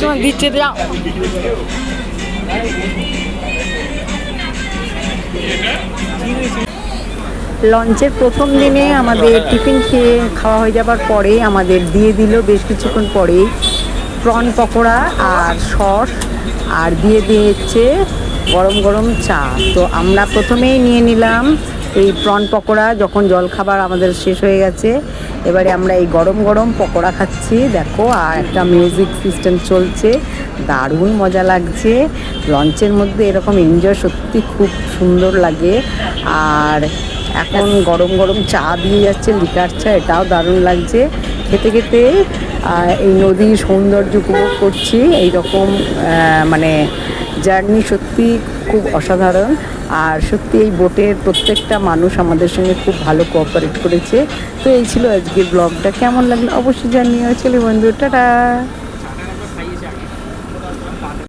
তোমার দিচ্ছে দাও। লঞ্চের প্রথম দিনে আমাদের টিফিন খেয়ে খাওয়া হয়ে যাবার পরে আমাদের দিয়ে দিল বেশ কিছুক্ষণ পরেই প্রন পকোড়া আর সস, আর দিয়ে দিয়েছে গরম গরম চা। তো আমরা প্রথমেই নিয়ে নিলাম এই প্রন পকোড়া, যখন জলখাবার আমাদের শেষ হয়ে গেছে। এবারে আমরা এই গরম গরম পকোড়া খাচ্ছি, দেখো, আর একটা মিউজিক সিস্টেম চলছে, দারুণ মজা লাগছে। লঞ্চের মধ্যে এরকম এনজয় সত্যি খুব সুন্দর লাগে। আর এখন গরম গরম চা দিয়ে যাচ্ছে, লিকার চা, এটাও দারুণ লাগছে। খেতে খেতে এই নদীর সৌন্দর্য উপভোগ করছি। এইরকম মানে জার্নি সত্যি খুব অসাধারণ। আর সত্যি এই বোটের প্রত্যেকটা মানুষ আমাদের সঙ্গে খুব ভালো কোঅপারেট করেছে। তো এই ছিল আজকের ব্লগটা, কেমন লাগলো অবশ্যই জানিও। চলি বন্ধু, টাটা।